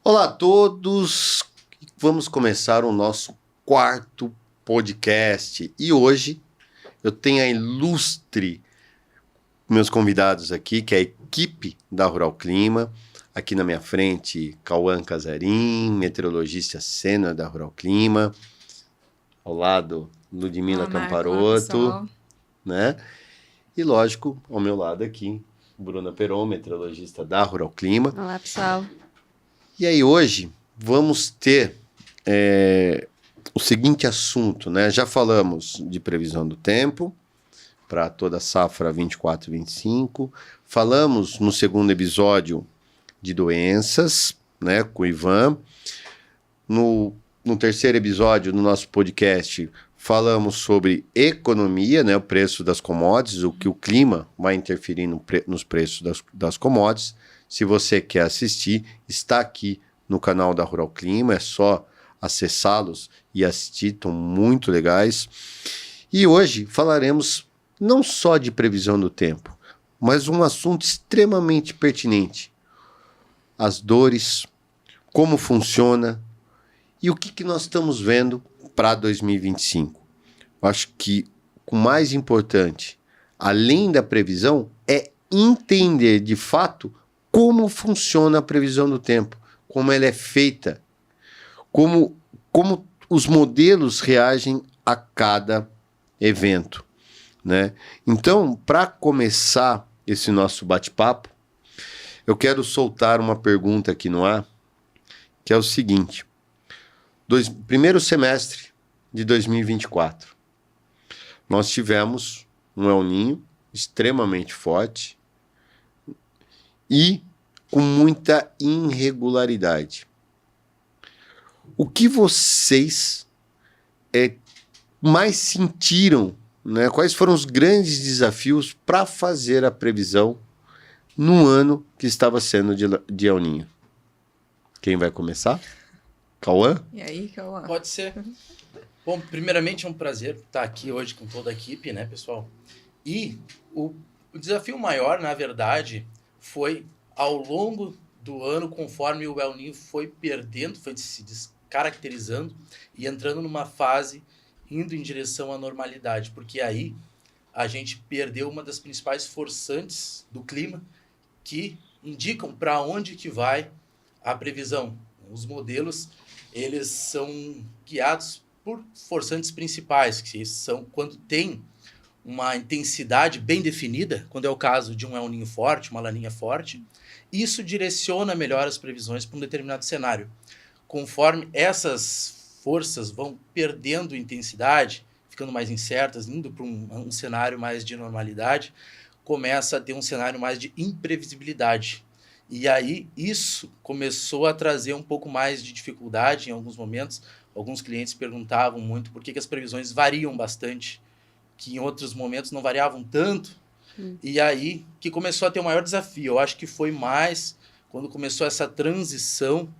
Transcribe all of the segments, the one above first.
Olá a todos, vamos começar o nosso quarto podcast e hoje eu tenho a ilustre meus convidados aqui, que é a equipe da Rural Clima. Aqui na minha frente, Cauã Casarim, meteorologista sênior da Rural Clima. Ao lado, Ludmila Camparoto, né? E lógico, ao meu lado aqui, Bruna Peron, meteorologista da Rural Clima. Olá, pessoal. E aí hoje vamos ter o seguinte assunto, né? Já falamos de previsão do tempo para toda a safra 24 e 25. Falamos no segundo episódio de doenças, né, com o Ivan. No terceiro episódio do nosso podcast, falamos sobre economia, né, o preço das commodities, o que o clima vai interferir nos preços das commodities. Se você quer assistir, está aqui no canal da Rural Clima, é só acessá-los e assistir, estão muito legais. E hoje falaremos não só de previsão do tempo, mas um assunto extremamente pertinente. As dores, como funciona e o que nós estamos vendo para 2025. Eu acho que o mais importante, além da previsão, é entender de fato como funciona a previsão do tempo, como ela é feita, como os modelos reagem a cada evento, né? Então, para começar esse nosso bate-papo, eu quero soltar uma pergunta aqui no ar, que é o seguinte: primeiro semestre de 2024, nós tivemos um El Niño extremamente forte e com muita irregularidade. O que vocês mais sentiram, né? Quais foram os grandes desafios para fazer a previsão no ano que estava sendo de El Niño? Quem vai começar? Cauã? E aí, Cauã? Pode ser. Bom, primeiramente é um prazer estar aqui hoje com toda a equipe, né, pessoal? E o desafio maior, na verdade, foi ao longo do ano, conforme o El Niño foi perdendo, foi se descaracterizando e entrando numa fase indo em direção à normalidade, porque aí a gente perdeu uma das principais forçantes do clima que indicam para onde que vai a previsão. Os modelos, eles são guiados por forçantes principais, que são quando tem uma intensidade bem definida, quando é o caso de um El Niño forte, uma laninha forte, isso direciona melhor as previsões para um determinado cenário. Conforme essas forças vão perdendo intensidade, ficando mais incertas, indo para um cenário mais de normalidade, começa a ter um cenário mais de imprevisibilidade. E aí isso começou a trazer um pouco mais de dificuldade em alguns momentos. Alguns clientes perguntavam muito por que as previsões variam bastante, que em outros momentos não variavam tanto. E aí que começou a ter o maior desafio. Eu acho que foi mais quando começou essa transição,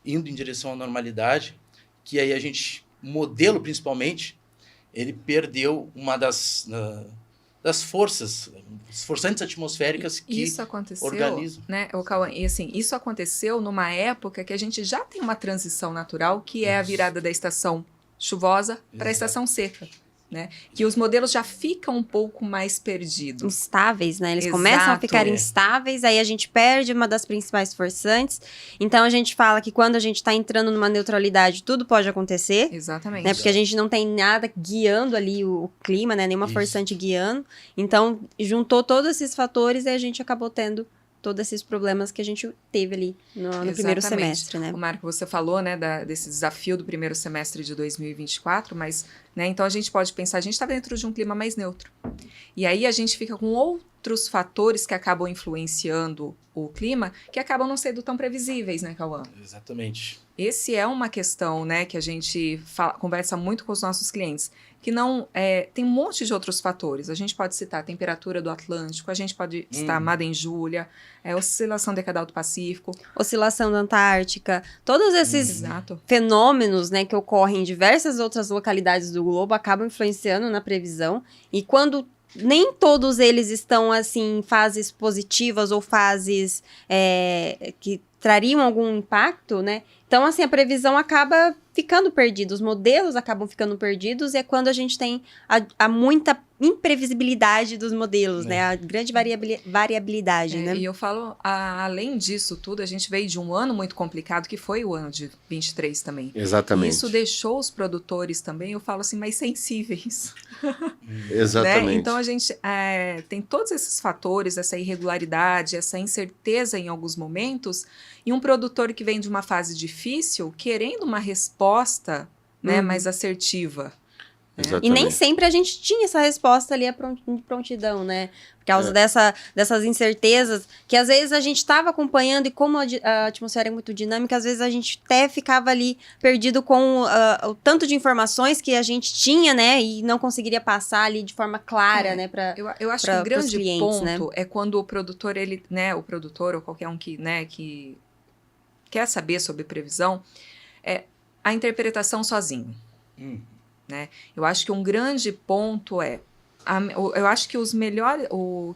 indo em direção à normalidade, que aí a gente, o modelo principalmente, ele perdeu uma das forças, as forçantes atmosféricas que isso aconteceu, organizam. Né, Cauã? E assim, isso aconteceu numa época que a gente já tem uma transição natural, que é a virada da estação chuvosa para a estação seca. Né? Que os modelos já ficam um pouco mais perdidos. Instáveis, né? Eles Exato. começam a ficar instáveis, aí a gente perde uma das principais forçantes. Então, a gente fala que quando a gente está entrando numa neutralidade, tudo pode acontecer. Exatamente. Né? Porque a gente não tem nada guiando ali o clima, né? Nenhuma forçante guiando. Então, juntou todos esses fatores e a gente acabou tendo todos esses problemas que a gente teve ali no primeiro semestre, né? O Marco, você falou, né, desse desafio do primeiro semestre de 2024, mas, né, então a gente pode pensar, a gente está dentro de um clima mais neutro. E aí a gente fica com outros fatores que acabam influenciando o clima, que acabam não sendo tão previsíveis, né, Cauã? Exatamente. Esse é uma questão, né, que a gente conversa muito com os nossos clientes, que não tem um monte de outros fatores. A gente pode citar a temperatura do Atlântico, a gente pode citar Madem Júlia, oscilação decadal do Pacífico, oscilação da Antártica, todos esses fenômenos, né, que ocorrem em diversas outras localidades do globo acabam influenciando na previsão, e quando nem todos eles estão, assim, em fases positivas ou fases que trariam algum impacto, né? Então, assim, a previsão acaba ficando perdida, os modelos acabam ficando perdidos, e é quando a gente tem a muita imprevisibilidade dos modelos, né? A grande variabilidade, né? E eu falo, além disso tudo, a gente veio de um ano muito complicado, que foi o ano de 23 também. Exatamente. E isso deixou os produtores também, eu falo assim, mais sensíveis. Exatamente. Né? Então, a gente tem todos esses fatores, essa irregularidade, essa incerteza em alguns momentos, e um produtor que vem de uma fase difícil, querendo uma resposta, né, mais assertiva. Exatamente. E nem sempre a gente tinha essa resposta ali de prontidão, né? Por causa dessas incertezas, que às vezes a gente estava acompanhando, e como a atmosfera é muito dinâmica, às vezes a gente até ficava ali perdido com o tanto de informações que a gente tinha, né? E não conseguiria passar ali de forma clara, né? Eu acho que o grande clientes, ponto, né? é quando o produtor, ele, né, o produtor ou qualquer um que, né, que quer saber sobre previsão, a interpretação sozinho. Né? Eu acho que um grande ponto eu acho que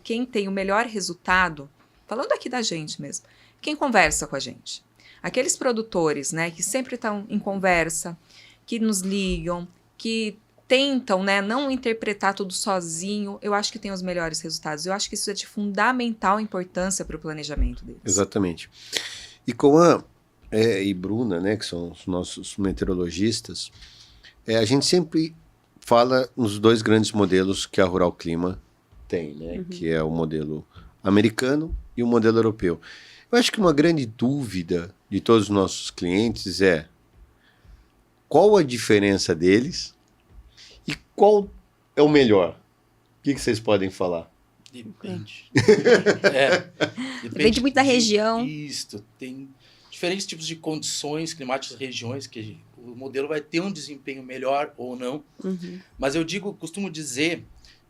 quem tem o melhor resultado, falando aqui da gente mesmo, quem conversa com a gente. Aqueles produtores, né, que sempre estão em conversa, que nos ligam, que tentam, né, não interpretar tudo sozinho, eu acho que tem os melhores resultados. Eu acho que isso é de fundamental importância para o planejamento deles. Exatamente. E Coan e Bruna, né, que são os nossos meteorologistas, a gente sempre fala nos dois grandes modelos que a Rural Clima tem, né? Que é o modelo americano e o modelo europeu. Eu acho que uma grande dúvida de todos os nossos clientes é qual a diferença deles e qual é o melhor? O que vocês podem falar? Depende. Depende muito da região. Isso, tem diferentes tipos de condições climáticas, regiões que o modelo vai ter um desempenho melhor ou não. Mas eu costumo dizer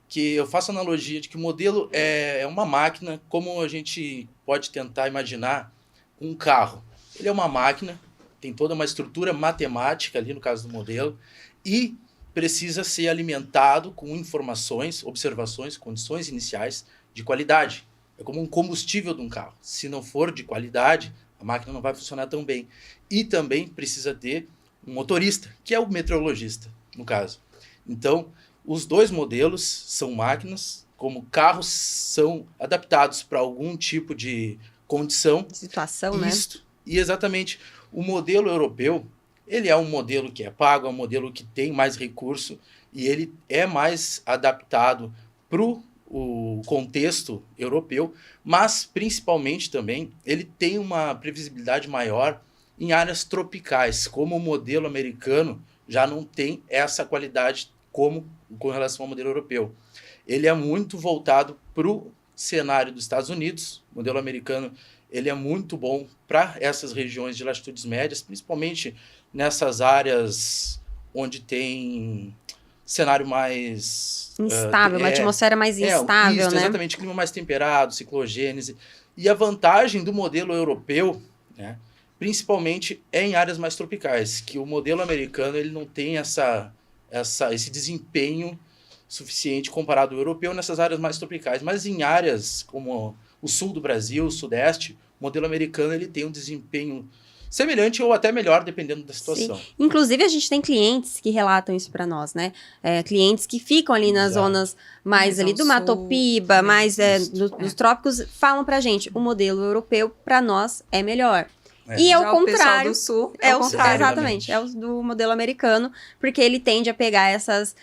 que eu faço analogia de que o modelo é uma máquina, como a gente pode tentar imaginar um carro. Ele é uma máquina, tem toda uma estrutura matemática ali no caso do modelo, e precisa ser alimentado com informações, observações, condições iniciais de qualidade. É como um combustível de um carro. Se não for de qualidade, a máquina não vai funcionar tão bem. E também precisa ter um motorista, que é o meteorologista, no caso. Então, os dois modelos são máquinas, como carros são adaptados para algum tipo de condição. Situação, né? E exatamente, o modelo europeu, ele é um modelo que é pago, é um modelo que tem mais recurso, e ele é mais adaptado para o contexto europeu, mas principalmente também ele tem uma previsibilidade maior em áreas tropicais, como o modelo americano já não tem essa qualidade com relação ao modelo europeu. Ele é muito voltado para o cenário dos Estados Unidos. O modelo americano ele é muito bom para essas regiões de latitudes médias, principalmente nessas áreas onde tem cenário mais instável, uma atmosfera mais instável, né? Exatamente, clima mais temperado, ciclogênese. E a vantagem do modelo europeu, né, principalmente em áreas mais tropicais, que o modelo americano ele não tem esse desempenho suficiente comparado ao europeu nessas áreas mais tropicais. Mas em áreas como o sul do Brasil, o sudeste, o modelo americano ele tem um desempenho semelhante ou até melhor, dependendo da situação. Sim. Inclusive, a gente tem clientes que relatam isso para nós, né? Clientes que ficam ali nas zonas mais ali do Mato Piba, mais dos trópicos, falam pra gente, o modelo europeu, para nós, é melhor. E é o contrário. O do sul é o contrário. Exatamente. É o do modelo americano, porque ele tende a pegar essas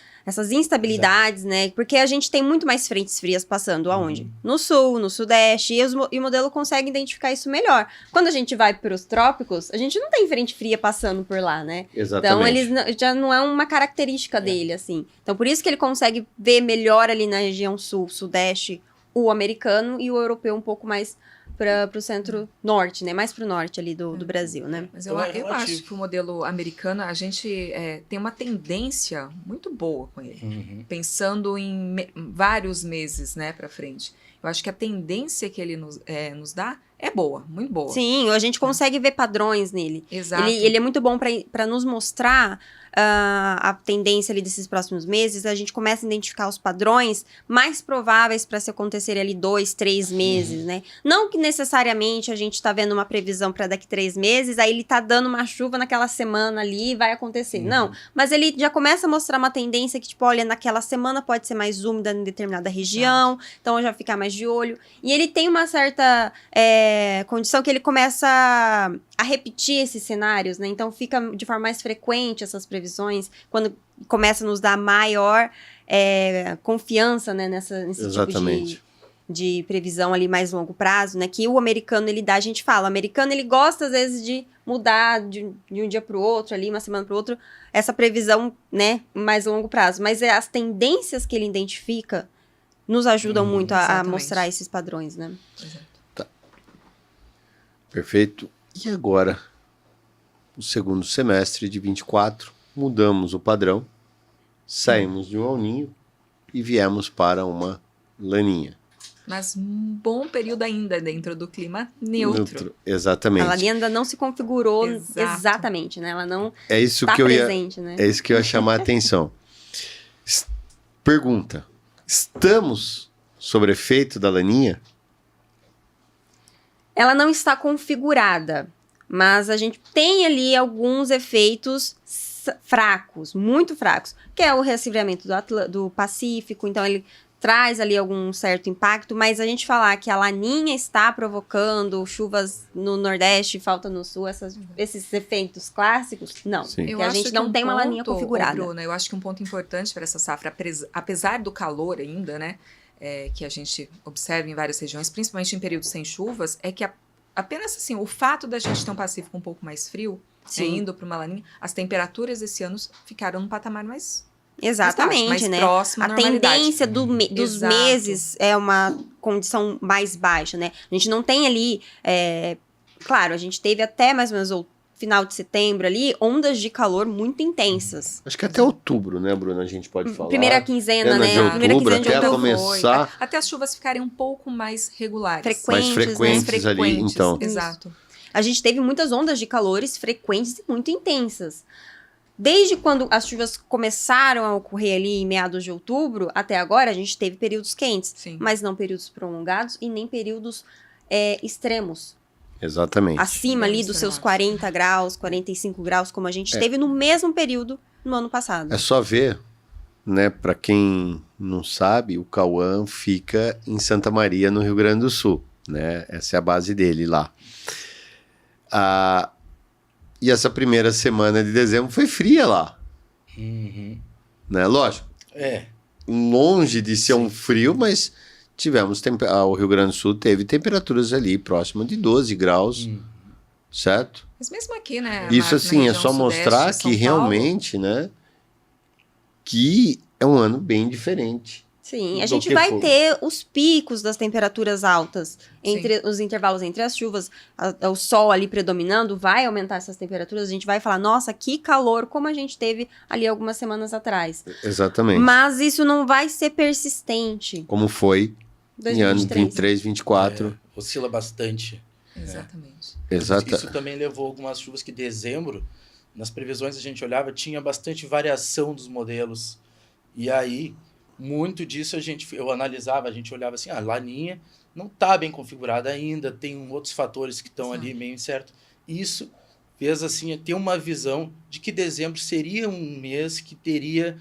instabilidades, né? Porque a gente tem muito mais frentes frias passando aonde? No sul, no sudeste, e o modelo consegue identificar isso melhor. Quando a gente vai para os trópicos, a gente não tem frente fria passando por lá, né? Exatamente. Então, ele já não é uma característica dele, assim. Então, por isso que ele consegue ver melhor ali na região sul, sudeste, o americano, e o europeu um pouco mais para o centro-norte, né? Mais para o norte ali do Brasil, né? Mas eu acho que o modelo americano, a gente tem uma tendência muito boa com ele. Pensando em vários meses, né, para frente. eu acho que a tendência que ele nos dá é boa, muito boa. Sim, a gente consegue ver padrões nele. Exato. Ele é muito bom para nos mostrar a tendência ali desses próximos meses. A gente começa a identificar os padrões mais prováveis para se acontecer ali 2, 3 meses, né? Não que necessariamente a gente está vendo uma previsão para daqui 3 meses, aí ele tá dando uma chuva naquela semana ali e vai acontecer. Não, mas ele já começa a mostrar uma tendência que, tipo, olha, naquela semana pode ser mais úmida em determinada região, então já ficar mais de olho. E ele tem uma certa condição que ele começa a repetir esses cenários, né? Então fica de forma mais frequente essas previsões, quando começa a nos dar maior confiança, né, nesse Exatamente. tipo de previsão ali mais longo prazo, né? Que o americano, ele dá, a gente fala, o americano, ele gosta às vezes de mudar de um dia para o outro, ali, uma semana para o outro, essa previsão, né, mais longo prazo. Mas as tendências que ele identifica nos ajudam muito a mostrar esses padrões, né? Exato. Perfeito. E agora, o segundo semestre de 24, mudamos o padrão, saímos de um El Niño e viemos para uma laninha. Mas um bom período ainda dentro do clima neutro. Exatamente. A laninha ainda não se configurou Exato. exatamente, né? Ela não É isso está que eu ia, presente, né? é isso que eu ia chamar a atenção. Pergunta: estamos sob efeito da laninha? Ela não está configurada, mas a gente tem ali alguns efeitos fracos, muito fracos, que é o resfriamento do Pacífico, então ele traz ali algum certo impacto, mas a gente falar que a laninha está provocando chuvas no Nordeste, falta no Sul, esses efeitos clássicos, não. Sim. Porque a gente não tem uma laninha configurada. Bruna, eu acho que um ponto importante para essa safra, apesar do calor ainda, né, que a gente observa em várias regiões, principalmente em períodos sem chuvas, é que apenas assim, o fato da gente ter um Pacífico um pouco mais frio, indo para uma laninha, as temperaturas esse ano ficaram num patamar mais... Exatamente, mais né? próximo à a normalidade. tendência dos Exato. meses é uma condição mais baixa, né? A gente não tem ali... claro, a gente teve até mais ou menos o final de setembro ali, ondas de calor muito intensas. Acho que até outubro, né, Bruna, a gente pode falar. Primeira quinzena, né? De outubro, Primeira quinzena de até outubro. começar... Até as chuvas ficarem um pouco mais regulares. mais frequentes ali, então. Exato. A gente teve muitas ondas de calores frequentes e muito intensas. Desde quando as chuvas começaram a ocorrer ali em meados de outubro, até agora, a gente teve períodos quentes. Sim. Mas não períodos prolongados e nem períodos extremos. Exatamente. Acima ali dos seus 40 graus, 45 graus, como a gente teve no mesmo período no ano passado. É só ver, né, para quem não sabe, o Cauã fica em Santa Maria, no Rio Grande do Sul, né? Essa é a base dele lá. E essa primeira semana de dezembro foi fria lá. Né? Lógico. Longe de ser um frio, mas tivemos... O Rio Grande do Sul teve temperaturas ali próximas de 12 graus, certo? Mas mesmo aqui, né? Isso, assim, é só mostrar que realmente, né? Que é um ano bem diferente. Sim, a gente vai ter os picos das temperaturas altas, entre os intervalos entre as chuvas, o sol ali predominando, vai aumentar essas temperaturas, a gente vai falar, nossa, que calor, como a gente teve ali algumas semanas atrás. Exatamente. Mas isso não vai ser persistente. Como foi 2023. em anos 23, 24. Oscila bastante. Exatamente. Isso também levou algumas chuvas que dezembro, nas previsões a gente olhava, tinha bastante variação dos modelos. E aí... muito disso eu analisava, a gente olhava assim, a laninha não está bem configurada ainda, tem outros fatores que estão ali meio incertos. Isso fez assim, ter uma visão de que dezembro seria um mês que teria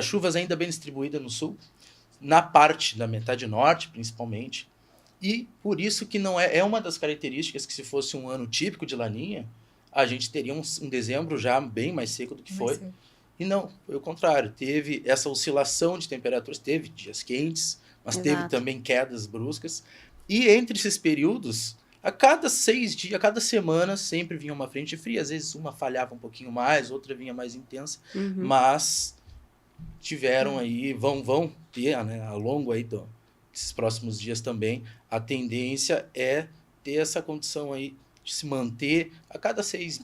chuvas ainda bem distribuídas no sul, na parte da metade norte, principalmente. E por isso que não é uma das características que, se fosse um ano típico de laninha, a gente teria um dezembro já bem mais seco do que foi. E não, foi o contrário. Teve essa oscilação de temperaturas, teve dias quentes, mas teve também quedas bruscas. E entre esses períodos, a cada 6 dias, a cada semana, sempre vinha uma frente fria. Às vezes uma falhava um pouquinho mais, outra vinha mais intensa. Mas tiveram aí, vão ter, né, ao longo aí desses próximos dias também, a tendência é ter essa condição aí de se manter a cada 6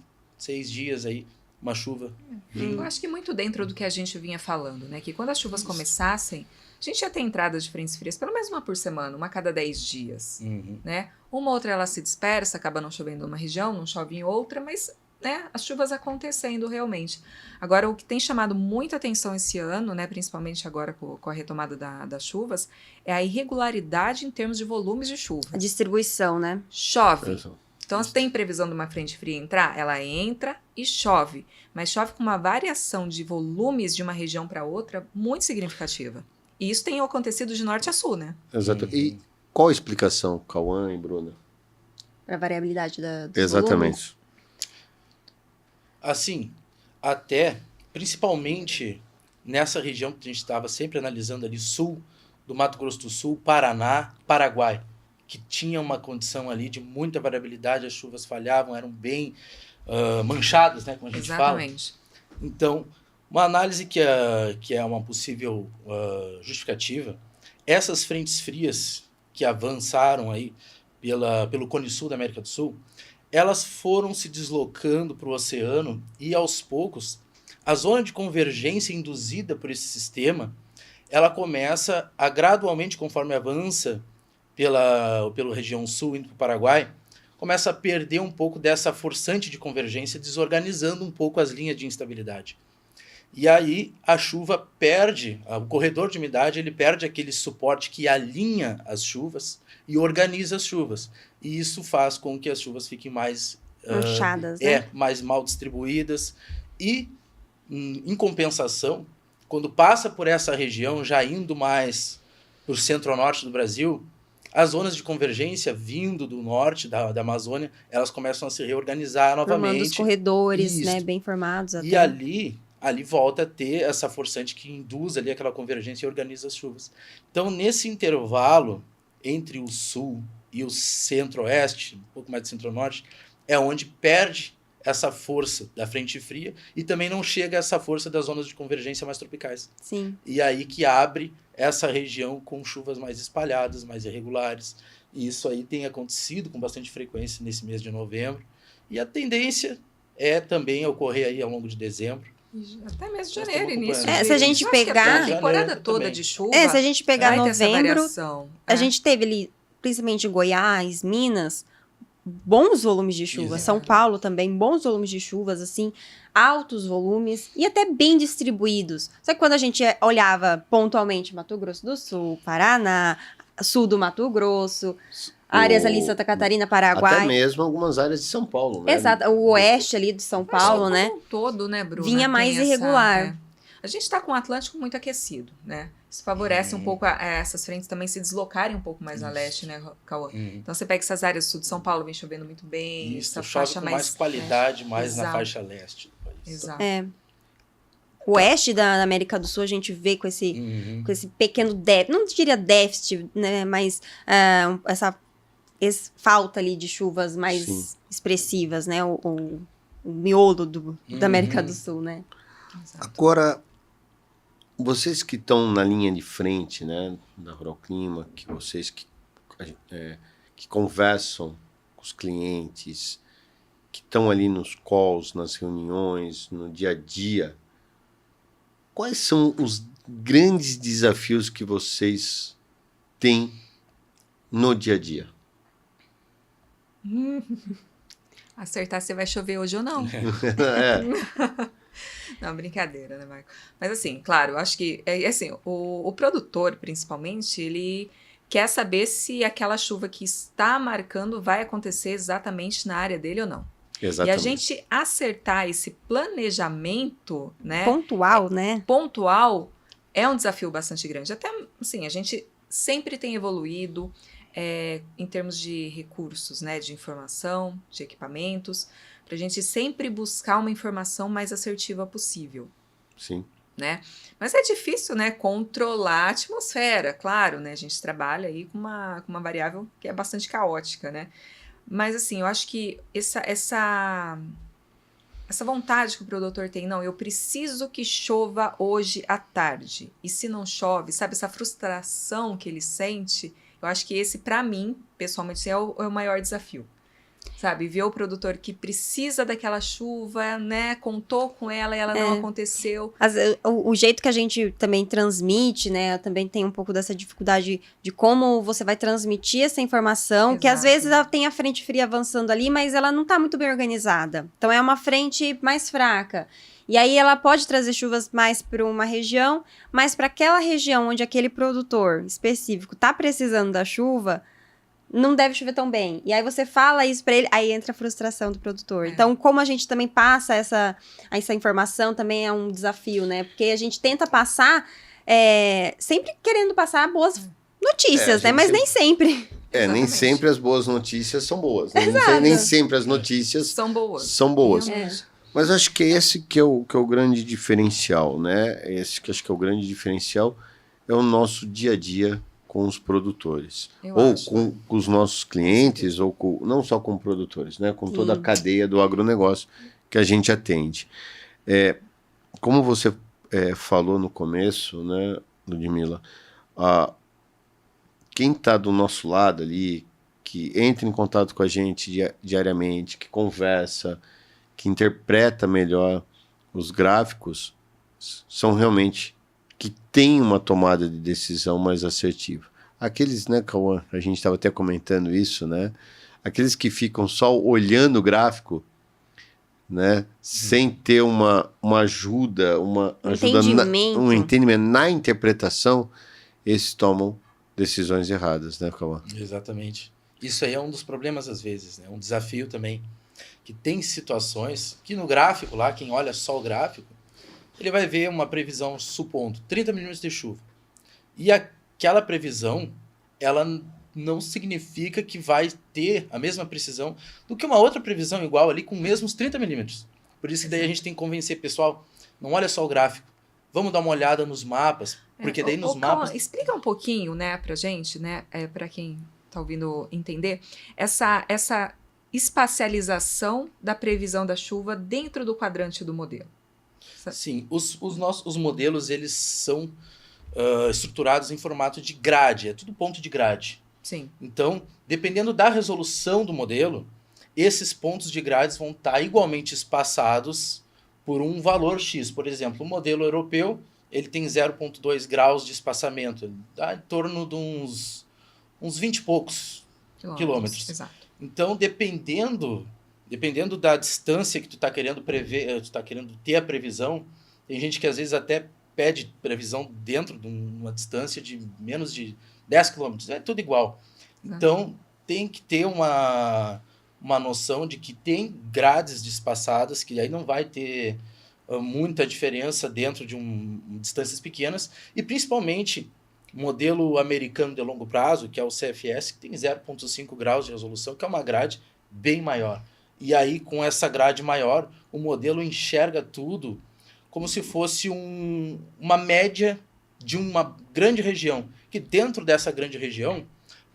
dias aí, uma chuva. Eu acho que muito dentro do que a gente vinha falando, né? Que quando as chuvas começassem, a gente ia ter entrada de frentes frias, pelo menos uma por semana, uma a cada 10 dias, Uhum. né? Uma ou outra ela se dispersa, acaba não chovendo numa região, não chove em outra, mas, né, as chuvas acontecendo realmente. Agora, o que tem chamado muita atenção esse ano, né, principalmente agora com a retomada das chuvas, é a irregularidade em termos de volumes de chuva. A distribuição, né? Chove. Exato. Então, se tem previsão de uma frente fria entrar, ela entra e chove. Mas chove com uma variação de volumes de uma região para outra muito significativa. E isso tem acontecido de norte a sul, né? Exato. E qual a explicação, Cauã e Bruna? Para a variabilidade dos volumes. Exatamente. Assim, até, principalmente nessa região que a gente estava sempre analisando ali, sul do Mato Grosso do Sul, Paraná, Paraguai, que tinha uma condição ali de muita variabilidade, as chuvas falhavam, eram bem manchadas, né, como a gente fala. Exatamente. Então, uma análise que é uma possível justificativa, essas frentes frias que avançaram aí pelo Cone Sul da América do Sul, elas foram se deslocando para o oceano e, aos poucos, a zona de convergência induzida por esse sistema, ela começa a gradualmente, conforme avança pela região sul, indo para o Paraguai, começa a perder um pouco dessa forçante de convergência, desorganizando um pouco as linhas de instabilidade. E aí a chuva perde, o corredor de umidade ele perde aquele suporte que alinha as chuvas e organiza as chuvas. E isso faz com que as chuvas fiquem mais Manchadas, né? mais mal distribuídas. E, em compensação, quando passa por essa região, já indo mais para o centro-norte do Brasil, as zonas de convergência vindo do norte, da Amazônia, elas começam a se reorganizar novamente. Formando os corredores, Isso. né? Bem formados até. E ali volta a ter essa forçante que induz ali aquela convergência e organiza as chuvas. Então, nesse intervalo entre o sul e o centro-oeste, um pouco mais do centro-norte, é onde perde essa força da frente fria e também não chega essa força das zonas de convergência mais tropicais. Sim. E aí que abre essa região com chuvas mais espalhadas, mais irregulares. E isso aí tem acontecido com bastante frequência nesse mês de novembro. E a tendência é também ocorrer aí ao longo de dezembro. Até mesmo Nós janeiro, estamos início acompanhando. de... Se a gente eu acho que pegar- a temporada Janeiro toda também. de chuva Se a gente pegar vai ter essa novembro, variação. a gente teve ali, principalmente em Goiás, Minas, bons volumes de chuva. Exato. São Paulo também, bons volumes de chuvas, assim, altos volumes e até bem distribuídos. Só que quando a gente olhava pontualmente Mato Grosso do Sul, Paraná, sul do Mato Grosso, áreas ali Santa Catarina, Paraguai. Até mesmo algumas áreas de São Paulo, né? Exato, o oeste ali de São Paulo, Acho que né? como um todo, né, Bruna? Vinha mais tem irregular. A gente está com o Atlântico muito aquecido, né? Isso favorece um pouco essas frentes também se deslocarem um pouco mais a leste, né, Cauã? Então, Então você pega essas áreas sul de São Paulo, vem chovendo muito bem, isso, essa chove faixa com mais qualidade, mais na Exato. faixa leste do país. Exato. É. O oeste da América do Sul a gente vê com esse pequeno déficit, não diria déficit, né, mas essa falta ali de chuvas mais Sim. expressivas, né, o miolo da América do Sul, né. Exato. Agora, vocês que estão na linha de frente, né, da Rural Clima, que vocês que conversam com os clientes, que estão ali nos calls, nas reuniões, no dia a dia, quais são os grandes desafios que vocês têm no dia a dia? Acertar se vai chover hoje ou não. É, Não, brincadeira, né, Marco? Mas assim, claro, eu acho que assim, o produtor, principalmente, ele quer saber se aquela chuva que está marcando vai acontecer exatamente na área dele ou não. exatamente. E a gente acertar esse planejamento, né, Pontual, né. pontual, é um desafio bastante grande. Até, assim, a gente sempre tem evoluído em termos de recursos, né, de informação, de equipamentos, para a gente sempre buscar uma informação mais assertiva possível, Sim. né? Mas é difícil, né, controlar a atmosfera, claro, né? A gente trabalha aí com uma variável que é bastante caótica, né? Mas, assim, eu acho que essa vontade que o produtor tem, não, eu preciso que chova hoje à tarde. E se não chove, sabe, essa frustração que ele sente, eu acho que esse, para mim, pessoalmente, é o maior desafio. Sabe, ver o produtor que precisa daquela chuva, né? Contou com ela e ela não aconteceu. O jeito que a gente também transmite, né? Também tem um pouco dessa dificuldade de como você vai transmitir essa informação, que às vezes ela tem a frente fria avançando ali, mas ela não tá muito bem organizada. Então é uma frente mais fraca. E aí ela pode trazer chuvas mais para uma região, mas para aquela região onde aquele produtor específico tá precisando da chuva, não deve chover tão bem. E aí você fala isso pra ele, aí entra a frustração do produtor. Então, como a gente também passa essa informação, também é um desafio, né? Porque a gente tenta passar, sempre querendo passar boas notícias, né? Mas nem sempre. Nem sempre as boas notícias são boas. Né? Nem sempre as notícias são boas. Mas acho que esse que é o grande diferencial, né? Esse que acho que é o grande diferencial é o nosso dia a dia com os produtores, com os nossos clientes, ou não só com produtores, né? Com toda a cadeia do agronegócio que a gente atende. Como você falou no começo, né, Ludmila, quem está do nosso lado ali, que entra em contato com a gente diariamente, que conversa, que interpreta melhor os gráficos, são realmente que tem uma tomada de decisão mais assertiva. Aqueles, né, Cauã, a gente estava até comentando isso, né? Aqueles que ficam só olhando o gráfico, né, sem ter uma ajuda, um entendimento na interpretação, esses tomam decisões erradas, né, Cauã? Exatamente. Isso aí é um dos problemas às vezes, né? Um desafio também, que tem situações que no gráfico lá, quem olha só o gráfico, ele vai ver uma previsão, supondo, 30 milímetros de chuva. E aquela previsão, ela não significa que vai ter a mesma precisão do que uma outra previsão igual ali com mesmos 30 milímetros. Por isso que daí a gente tem que convencer, pessoal, não olha só o gráfico, vamos dar uma olhada nos mapas, porque daí nos mapas... Explica um pouquinho, né, pra gente, né, pra quem tá ouvindo entender, essa espacialização da previsão da chuva dentro do quadrante do modelo. Sim, os modelos, eles são estruturados em formato de grade, é tudo ponto de grade. Sim. Então, dependendo da resolução do modelo, esses pontos de grades vão estar igualmente espaçados por um valor X. Por exemplo, o modelo europeu, ele tem 0,2 graus de espaçamento, dá em torno de uns 20 e poucos quilômetros. Exato. Então, dependendo da distância que tu está querendo prever, tu está querendo ter a previsão, tem gente que às vezes até pede previsão dentro de uma distância de menos de 10 quilômetros, é tudo igual. Então, tem que ter uma noção de que tem grades espaçadas, que aí não vai ter muita diferença dentro de distâncias pequenas, e principalmente o modelo americano de longo prazo, que é o CFS, que tem 0,5 graus de resolução, que é uma grade bem maior. E aí, com essa grade maior, o modelo enxerga tudo como se fosse uma média de uma grande região, que dentro dessa grande região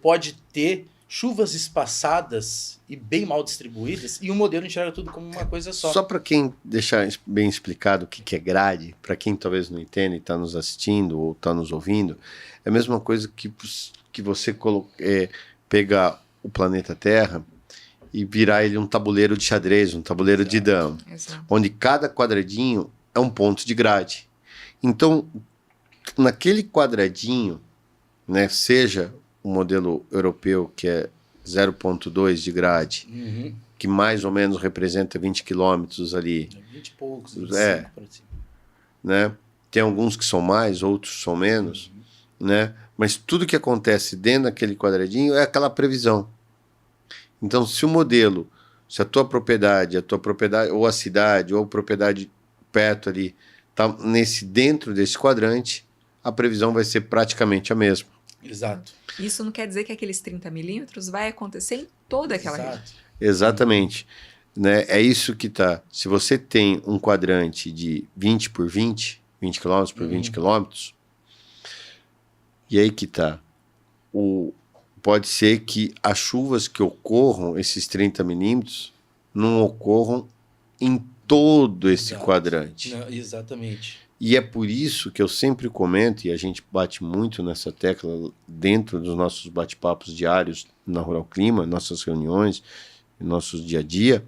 pode ter chuvas espaçadas e bem mal distribuídas, e o modelo enxerga tudo como uma coisa só. Só para quem deixar bem explicado o que é grade, para quem talvez não entenda e está nos assistindo ou está nos ouvindo, é a mesma coisa que você pegar o planeta Terra e virar ele um tabuleiro de xadrez, um tabuleiro de dama, onde cada quadradinho é um ponto de grade. Então, naquele quadradinho, né, seja o modelo europeu, que é 0,2 de grade, que mais ou menos representa 20 quilômetros ali. 20 e poucos, 25 por assim. Né? Tem alguns que são mais, outros são menos, né? Mas tudo que acontece dentro daquele quadradinho é aquela previsão. Então, se a tua propriedade, ou a cidade, ou a propriedade perto ali, está dentro desse quadrante, a previsão vai ser praticamente a mesma. Exato. Isso não quer dizer que aqueles 30 milímetros vai acontecer em toda aquela região. Exatamente. Né? É isso que tá. Se você tem um quadrante de 20 por 20 quilômetros por 20 quilômetros, e aí que tá. Pode ser que as chuvas que ocorram, esses 30 milímetros, não ocorram em todo esse quadrante. Não, exatamente. E é por isso que eu sempre comento, e a gente bate muito nessa tecla dentro dos nossos bate-papos diários na Rural Clima, nossas reuniões, em nosso dia a dia,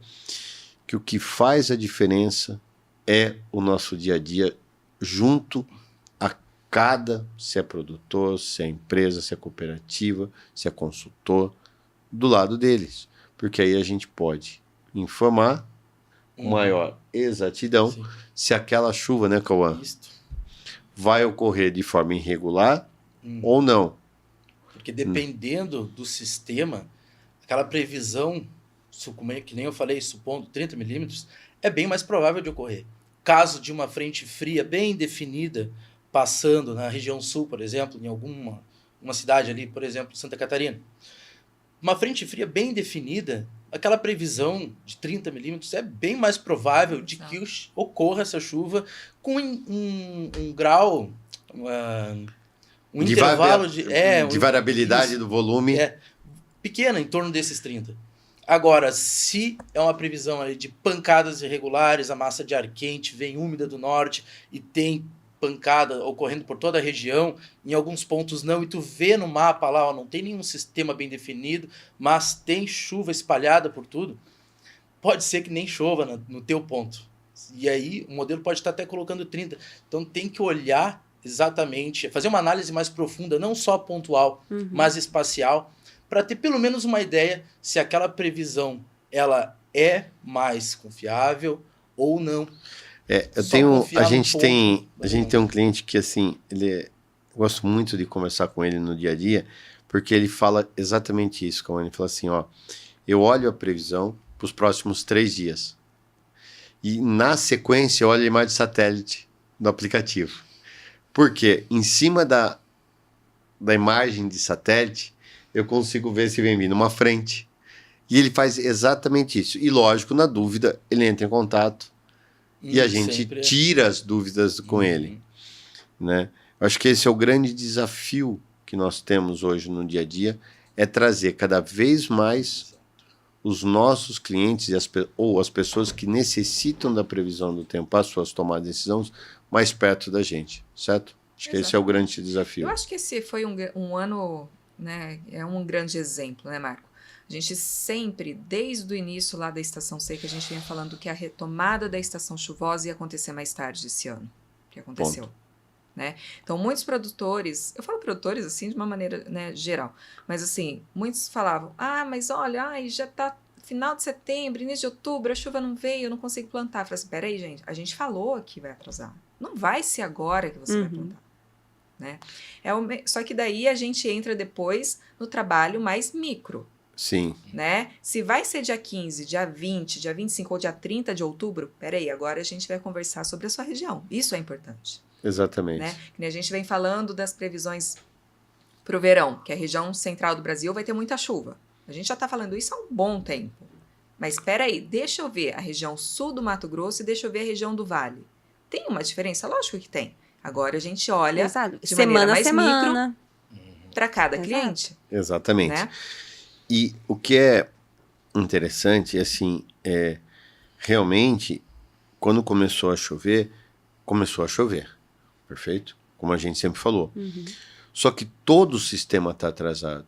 que o que faz a diferença é o nosso dia a dia junto a cada, se é produtor, se é empresa, se é cooperativa, se é consultor, do lado deles. Porque aí a gente pode informar com maior exatidão Sim. se aquela chuva, né, Cauã, Isto. vai ocorrer de forma irregular ou não. Porque dependendo do sistema, aquela previsão, que nem eu falei, supondo 30 milímetros, é bem mais provável de ocorrer. Caso de uma frente fria bem definida, passando na região sul, por exemplo, em alguma cidade ali, por exemplo, Santa Catarina, uma frente fria bem definida, aquela previsão de 30 milímetros é bem mais provável de que ocorra essa chuva com um grau, um intervalo de variabilidade do volume pequena, em torno desses 30. Agora, se é uma previsão ali de pancadas irregulares, a massa de ar quente vem úmida do norte e tem pancada ocorrendo por toda a região, em alguns pontos não, e tu vê no mapa lá, ó, não tem nenhum sistema bem definido, mas tem chuva espalhada por tudo, pode ser que nem chova no teu ponto. E aí o modelo pode estar até colocando 30. Então tem que olhar exatamente, fazer uma análise mais profunda, não só pontual, mas espacial, para ter pelo menos uma ideia se aquela previsão ela é mais confiável ou não. A gente tem um cliente que, assim, eu gosto muito de conversar com ele no dia a dia, porque ele fala exatamente isso, como ele fala assim, ó, eu olho a previsão para os próximos 3 dias e na sequência eu olho a imagem de satélite do aplicativo, porque em cima da imagem de satélite eu consigo ver se vem vindo uma frente, e ele faz exatamente isso, e lógico, na dúvida ele entra em contato e a gente tira as dúvidas com ele, né? Eu acho que esse é o grande desafio que nós temos hoje no dia a dia, é trazer cada vez mais os nossos clientes ou as pessoas que necessitam da previsão do tempo para suas tomadas de decisões mais perto da gente, certo? Acho que esse é o grande desafio. Eu acho que esse foi um ano, né, é um grande exemplo, né, Marco? A gente sempre, desde o início lá da estação seca, a gente vinha falando que a retomada da estação chuvosa ia acontecer mais tarde esse ano, que aconteceu. Né? Então, muitos produtores, eu falo produtores assim de uma maneira, né, geral, mas assim, muitos falavam, mas olha, já tá final de setembro, início de outubro, a chuva não veio, eu não consigo plantar. Eu falei assim, peraí, gente, a gente falou que vai atrasar, não vai ser agora que você vai plantar. Né? Só que daí a gente entra depois no trabalho mais micro. Sim. Né? Se vai ser dia 15, dia 20, dia 25 ou dia 30 de outubro, peraí, agora a gente vai conversar sobre a sua região. Isso é importante. Exatamente. Né? Que a gente vem falando das previsões para o verão, que a região central do Brasil vai ter muita chuva. A gente já está falando isso há um bom tempo. Mas espera aí, deixa eu ver a região sul do Mato Grosso e deixa eu ver a região do Vale. Tem uma diferença? Lógico que tem. Agora a gente olha de maneira mais micro para cada cliente. Exatamente. Né? E o que é interessante, assim, realmente, quando começou a chover, perfeito? Como a gente sempre falou. Só que todo o sistema está atrasado.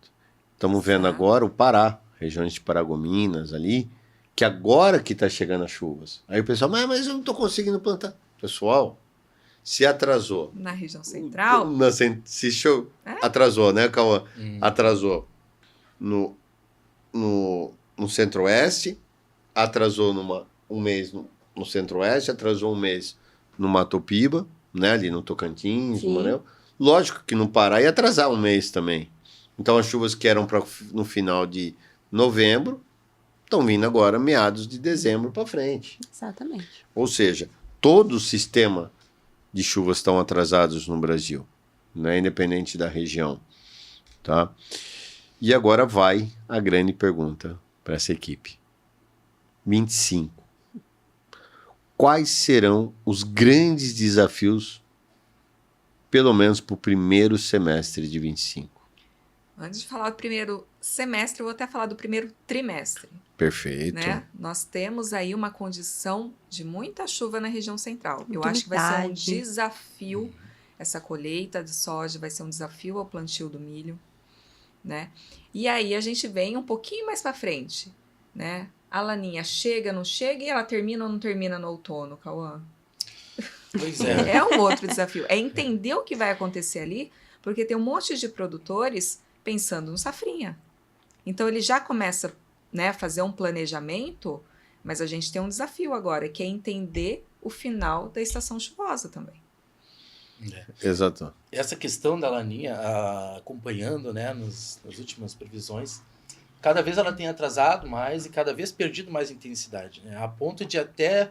Estamos vendo agora o Pará, regiões de Paragominas ali, que agora que está chegando as chuvas. Aí o pessoal, mas eu não estou conseguindo plantar. Pessoal, se atrasou. Na região central? Atrasou, né, Cauã? Atrasou no Centro-Oeste, atrasou um mês no Centro-Oeste, atrasou um mês no Mato Piba, né, ali no Tocantins, no Maranhão. Lógico que no Pará ia atrasar um mês também. Então as chuvas que eram no final de novembro estão vindo agora meados de dezembro para frente. Exatamente. Ou seja, todo o sistema de chuvas estão atrasados no Brasil, né, independente da região, tá? E agora vai a grande pergunta para essa equipe. 25. Quais serão os grandes desafios, pelo menos para o primeiro semestre de 25? Antes de falar do primeiro semestre, eu vou até falar do primeiro trimestre. Perfeito. Né? Nós temos aí uma condição de muita chuva na região central. Muita eu acho que vai ser um umidade. desafio, essa colheita de soja vai ser um desafio ao plantio do milho. Né? E aí a gente vem um pouquinho mais para frente. né? A laninha chega, não chega, e ela termina ou não termina no outono, Cauã? Pois é. É um outro desafio. É entender o que vai acontecer ali, porque tem um monte de produtores pensando no safrinha. Então, ele já começa, né, a fazer um planejamento, mas a gente tem um desafio agora, que é entender o final da estação chuvosa também. Exato. Essa questão da laninha, acompanhando, né, nas últimas previsões, cada vez ela tem atrasado mais e cada vez perdido mais intensidade, né? A ponto de até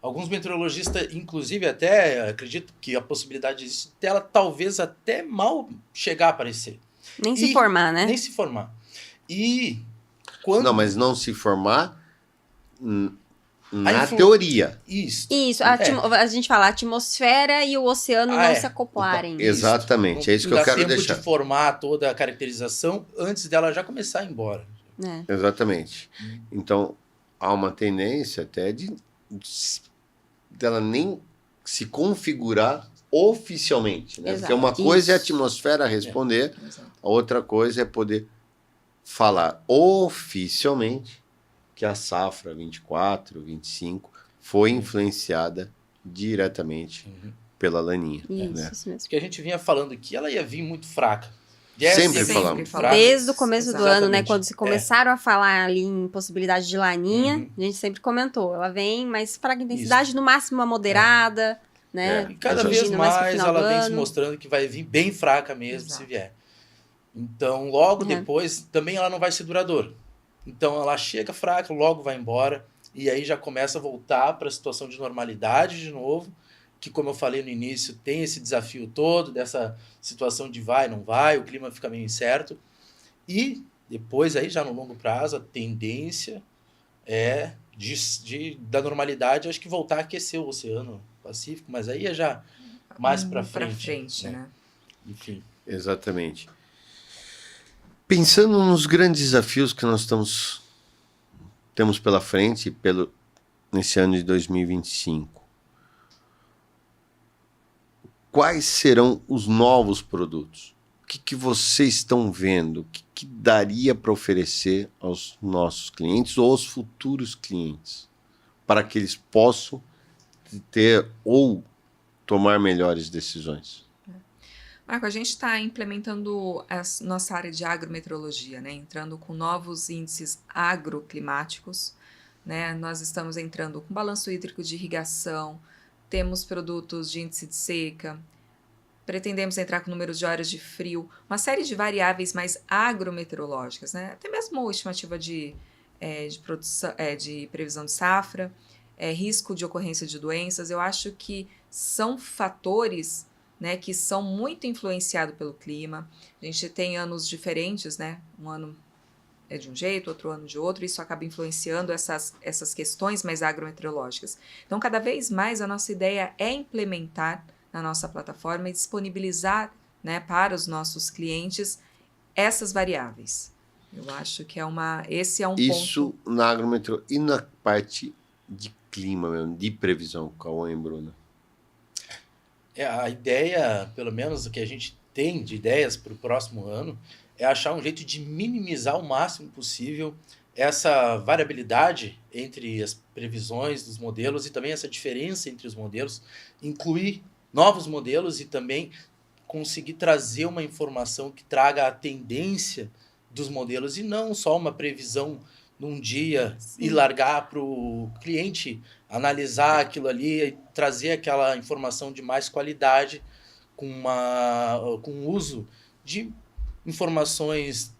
alguns meteorologistas, inclusive até acredito que a possibilidade existe dela talvez até mal chegar a aparecer. Nem se formar, né? Nem se formar. E quando... Não, mas não se formar na influ- teoria. Isso. Isso, a gente fala, a atmosfera e o oceano não se acoplarem. Exatamente, é isso que eu Dá quero tempo deixar. de formar toda a caracterização antes dela já começar a ir embora. Exatamente. Então, há uma tendência até dela nem se configurar oficialmente, né? Exato. Porque uma coisa é a Isso. atmosfera responder, Exato. a outra coisa é poder falar oficialmente que a safra 24, 25 foi influenciada diretamente pela laninha. Isso, Né? isso mesmo. Porque a gente vinha falando que ela ia vir muito fraca. Sempre falamos. fraca. Desde o começo do ano, né? Exatamente. Quando se começaram a falar ali em possibilidade de laninha, a gente sempre comentou. Ela vem, mas fraca intensidade, no máximo uma moderada, né? E cada Exato. vez Atingindo mais pro mais final ela do vem se ano. mostrando que vai vir bem fraca mesmo, Exato. se vier. Então, logo Uhum. depois, também ela não vai ser duradoura. Então, ela chega fraca, logo vai embora, e aí já começa a voltar para a situação de normalidade de novo, que, como eu falei no início, tem esse desafio todo, dessa situação de vai, não vai, o clima fica meio incerto. E depois, aí já no longo prazo, a tendência é da normalidade, acho que voltar a aquecer o Oceano Pacífico, mas aí é já mais para frente. né? Enfim. Exatamente. Pensando nos grandes desafios que nós temos pela frente nesse ano de 2025, quais serão os novos produtos? O que vocês estão vendo? O que daria para oferecer aos nossos clientes ou aos futuros clientes para que eles possam ter ou tomar melhores decisões? Marco, a gente está implementando a nossa área de agrometeorologia, né? Entrando com novos índices agroclimáticos, né? Nós estamos entrando com balanço hídrico de irrigação, temos produtos de índice de seca, pretendemos entrar com números de horas de frio, uma série de variáveis mais agrometeorológicas, né? Até mesmo estimativa de produção, de previsão de safra, risco de ocorrência de doenças. Eu acho que são fatores, né, que são muito influenciados pelo clima. A gente tem anos diferentes, né? Um ano é de um jeito, outro ano de outro, isso acaba influenciando essas questões mais agrometeorológicas. Então, cada vez mais a nossa ideia é implementar na nossa plataforma e disponibilizar, né, para os nossos clientes essas variáveis. Eu acho que esse é um Isso ponto. na agrometeorologia e na parte de clima mesmo, de previsão, Cauã e Bruna. A ideia, pelo menos o que a gente tem de ideias para o próximo ano, é achar um jeito de minimizar o máximo possível essa variabilidade entre as previsões dos modelos e também essa diferença entre os modelos, incluir novos modelos e também conseguir trazer uma informação que traga a tendência dos modelos e não só uma previsão num dia e largar para o cliente analisar aquilo ali e trazer aquela informação de mais qualidade com o uso de informações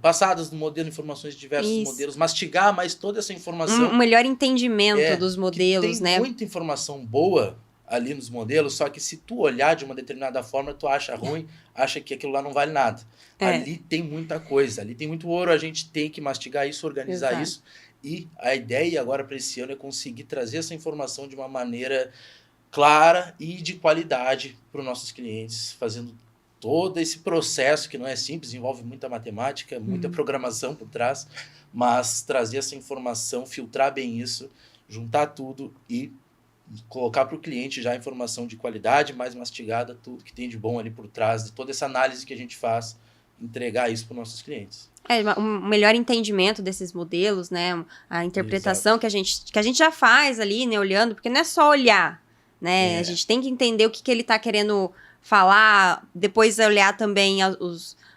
passadas do modelo, informações de diversos modelos, mastigar mais toda essa informação. Um melhor entendimento dos modelos, tem né? muita informação boa ali nos modelos, só que se tu olhar de uma determinada forma, tu acha ruim, acha que aquilo lá não vale nada. Ali tem muita coisa, ali tem muito ouro, a gente tem que mastigar isso, organizar isso. E a ideia agora para esse ano é conseguir trazer essa informação de uma maneira clara e de qualidade para os nossos clientes, fazendo todo esse processo que não é simples, envolve muita matemática, muita programação por trás, mas trazer essa informação, filtrar bem isso, juntar tudo e colocar para o cliente já a informação de qualidade, mais mastigada, tudo que tem de bom ali por trás, de toda essa análise que a gente faz entregar isso para os nossos clientes. Um melhor entendimento desses modelos, né? A interpretação que a gente já faz ali, né? Olhando, porque não é só olhar, né? A gente tem que entender o que ele está querendo falar, depois olhar também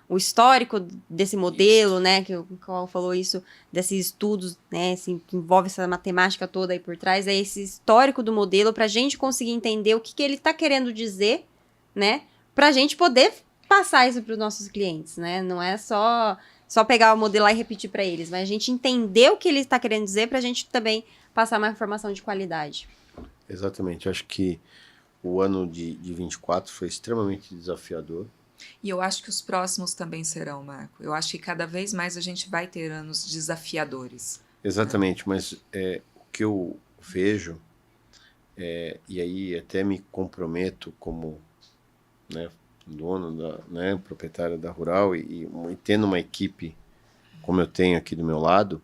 o histórico desse modelo, né? Que o Cauã falou isso, desses estudos, né? Assim, que envolve essa matemática toda aí por trás, é esse histórico do modelo para a gente conseguir entender o que ele está querendo dizer, né? Para a gente poder passar isso para os nossos clientes, né? Não é só pegar o modelo lá e repetir para eles, mas a gente entender o que ele está querendo dizer para a gente também passar uma informação de qualidade. Exatamente. Eu acho que o ano de 24 foi extremamente desafiador. E eu acho que os próximos também serão, Marco. Eu acho que cada vez mais a gente vai ter anos desafiadores. Exatamente, mas o que eu vejo, e aí até me comprometo como, né, dono, proprietário da Rural e tendo uma equipe como eu tenho aqui do meu lado,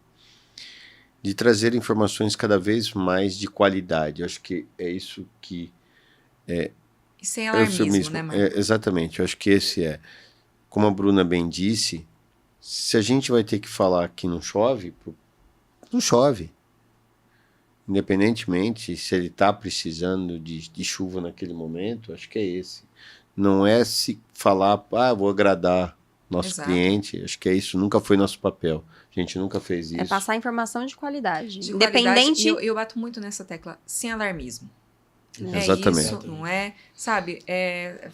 de trazer informações cada vez mais de qualidade. Eu acho que é isso que... E sem alarmismo, né, Marco? Exatamente, eu acho que esse como a Bruna bem disse, se a gente vai ter que falar que não chove, não chove. Independentemente se ele está precisando de chuva naquele momento, acho que é esse. Não é se falar, vou agradar nosso cliente, acho que é isso, nunca foi nosso papel. A gente nunca fez isso. É passar informação de qualidade. Independente. Eu bato muito nessa tecla, sem alarmismo. Exatamente. Isso, não é? Sabe,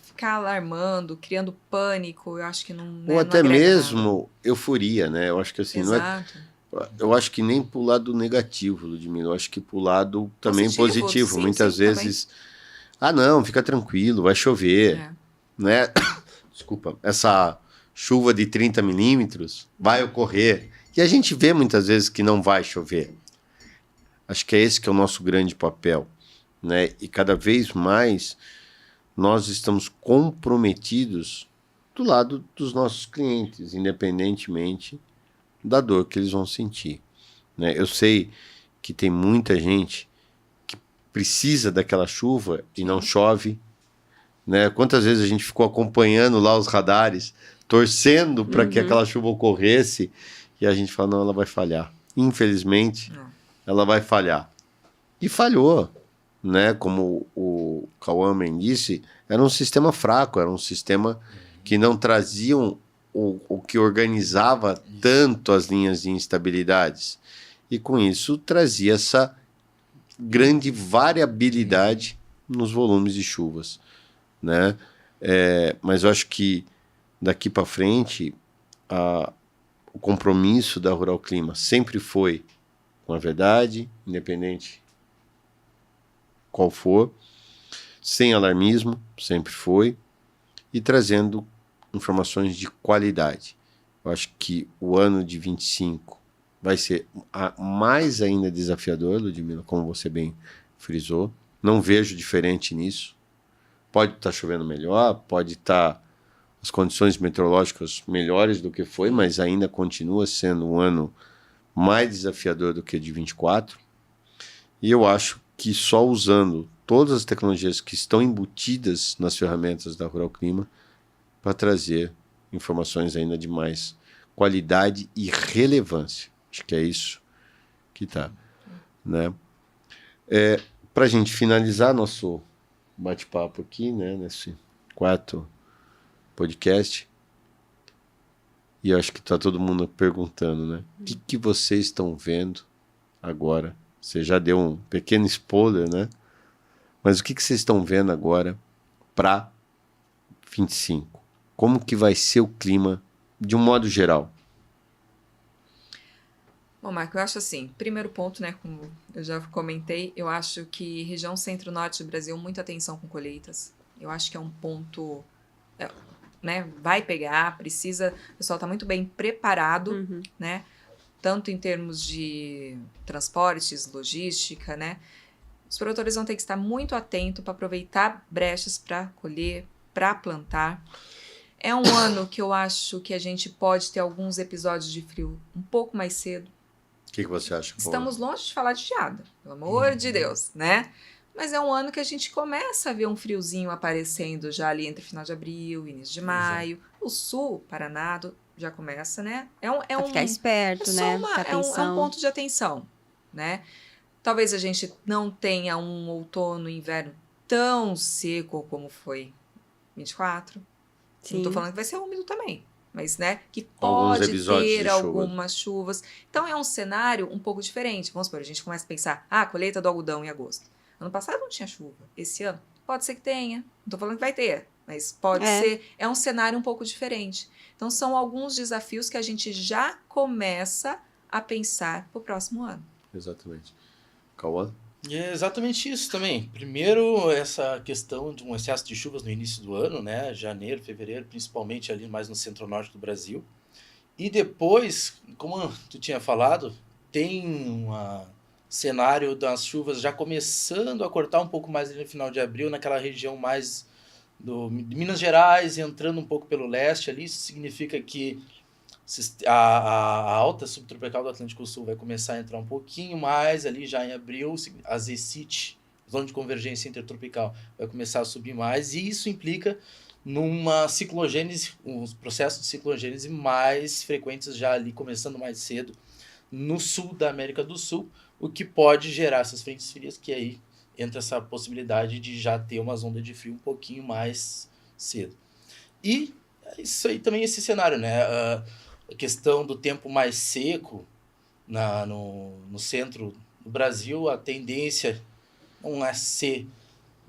ficar alarmando, criando pânico, eu acho que não. Ou até mesmo euforia, né? Eu acho que assim, Exato. Eu acho que nem pro lado negativo, Ludmila, eu acho que pro lado também positivo. Sim, muitas vezes, não, fica tranquilo, vai chover, né? Desculpa, essa chuva de 30 milímetros vai ocorrer. E a gente vê muitas vezes que não vai chover. Acho que é esse que é o nosso grande papel, né? E cada vez mais nós estamos comprometidos do lado dos nossos clientes, independentemente da dor que eles vão sentir, né? Eu sei que tem muita gente que precisa daquela chuva e não chove, né? Quantas vezes a gente ficou acompanhando lá os radares, torcendo para que aquela chuva ocorresse, e a gente fala, não, ela vai falhar. Infelizmente, ela vai falhar. E falhou, né? Como o Cauã bem disse, era um sistema fraco, era um sistema que não traziam o que organizava tanto as linhas de instabilidades. E com isso trazia essa grande variabilidade nos volumes de chuvas, né? Mas eu acho que daqui para frente o compromisso da Rural Clima sempre foi com a verdade, independente qual for, sem alarmismo, sempre foi, e trazendo informações de qualidade. Eu acho que o ano de 25 vai ser mais ainda desafiador, Ludmila, como você bem frisou. Não vejo diferente nisso. Pode estar chovendo melhor, pode estar as condições meteorológicas melhores do que foi, mas ainda continua sendo um ano mais desafiador do que o de 24. E eu acho que só usando todas as tecnologias que estão embutidas nas ferramentas da Rural Clima para trazer informações ainda de mais qualidade e relevância. Acho que é isso que está, né? Para a gente finalizar nosso bate-papo aqui, né, nesse 4º podcast, e eu acho que está todo mundo perguntando, né? O que vocês estão vendo agora? Você já deu um pequeno spoiler, né? Mas o que vocês estão vendo agora para 25? Como que vai ser o clima de um modo geral? Bom, Marco, eu acho assim, primeiro ponto, né, como eu já comentei, eu acho que região centro-norte do Brasil, muita atenção com colheitas. Eu acho que é um ponto, né, vai pegar, precisa, o pessoal está muito bem preparado, né, tanto em termos de transportes, logística, né, os produtores vão ter que estar muito atentos para aproveitar brechas para colher, para plantar. É um ano que eu acho que a gente pode ter alguns episódios de frio um pouco mais cedo. O que você acha? Estamos longe de falar de geada, pelo amor de Deus, né? mas é um ano que a gente começa a ver um friozinho aparecendo já ali entre final de abril, início de maio. O sul, Paraná, já começa, né? Pra ficar esperto, né? Ficar é um atenção. ponto de atenção, né? Talvez a gente não tenha um outono e inverno tão seco como foi 24. Sim. Não tô falando que vai ser úmido também, mas, né, que Alguns pode episódios de ter chuva. algumas chuvas. Então, é um cenário um pouco diferente. Vamos supor, a gente começa a pensar, colheita do algodão em agosto. Ano passado não tinha chuva. Esse ano pode ser que tenha. Não tô falando que vai ter, mas pode ser. É um cenário um pouco diferente. Então, são alguns desafios que a gente já começa a pensar pro próximo ano. Exatamente. Cauã? E é exatamente isso também. Primeiro, essa questão de um excesso de chuvas no início do ano, né? Janeiro, fevereiro, principalmente ali mais no centro-norte do Brasil. E depois, como tu tinha falado, tem um cenário das chuvas já começando a cortar um pouco mais ali no final de abril, naquela região mais de Minas Gerais, entrando um pouco pelo leste ali. Isso significa que a alta subtropical do Atlântico Sul vai começar a entrar um pouquinho mais ali já em abril, a ZCIT, zona de convergência intertropical, vai começar a subir mais, e isso implica numa ciclogênese, uns processos de ciclogênese mais frequentes já ali, começando mais cedo, no sul da América do Sul, o que pode gerar essas frentes frias, que aí entra essa possibilidade de já ter uma onda de frio um pouquinho mais cedo. E isso aí também, esse cenário, né? A questão do tempo mais seco no centro do Brasil, a tendência não é ser,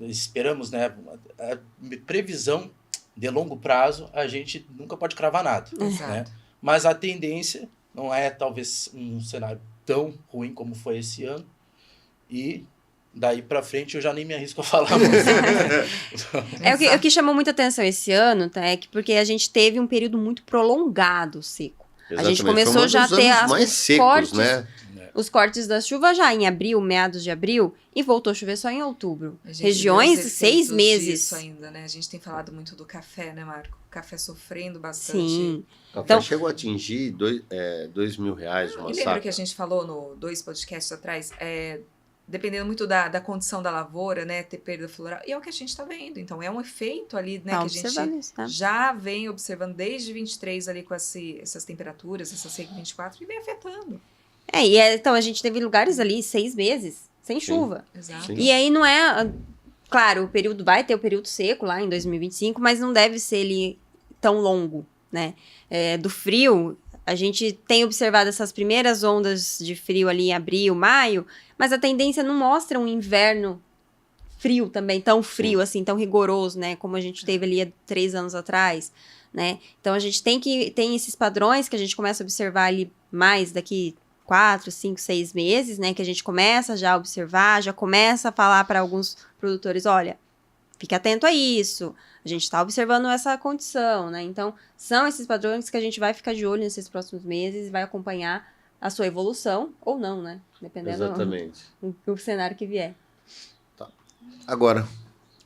esperamos, né? A previsão de longo prazo, a gente nunca pode cravar nada. Exato. Né? Mas a tendência não é talvez um cenário tão ruim como foi esse ano, e daí pra frente eu já nem me arrisco a falar mais. O que chamou muita atenção esse ano, tá? É que porque a gente teve um período muito prolongado seco. Exatamente. A gente começou já a ter mais secos, cortes, né? Os cortes da chuva já em abril, meados de abril, e voltou a chover só em outubro. A gente Regiões, vê os 6 efeitos meses. disso ainda, né? A gente tem falado muito do café, né, Marco? O café sofrendo bastante. Sim. O café Então- chegou a atingir R$2.000 uma E lembra saca. que a gente falou 2 podcasts atrás? Dependendo muito da condição da lavoura, né? Ter perda floral. E é o que a gente está vendo. Então, é um efeito ali, né? Tá que a gente observando isso, tá? já vem observando desde 23 ali com essas temperaturas, essa seca 24, e vem afetando. Então a gente teve lugares ali 6 meses sem Sim. chuva. Exato. Sim. E aí não é... Claro, o período vai ter o período seco lá em 2025, mas não deve ser ele tão longo, né? Do frio, a gente tem observado essas primeiras ondas de frio ali em abril, maio, mas a tendência não mostra um inverno frio também, tão frio assim, tão rigoroso, né? Como a gente teve ali há 3 anos atrás, né? Então a gente tem esses padrões que a gente começa a observar ali mais daqui 4, 5, 6 meses, né? Que a gente começa já a observar, já começa a falar para alguns produtores, olha, fique atento a isso, a gente está observando essa condição, né? Então, são esses padrões que a gente vai ficar de olho nesses próximos meses e vai acompanhar a sua evolução ou não, né? Dependendo Exatamente. do cenário que vier. Agora,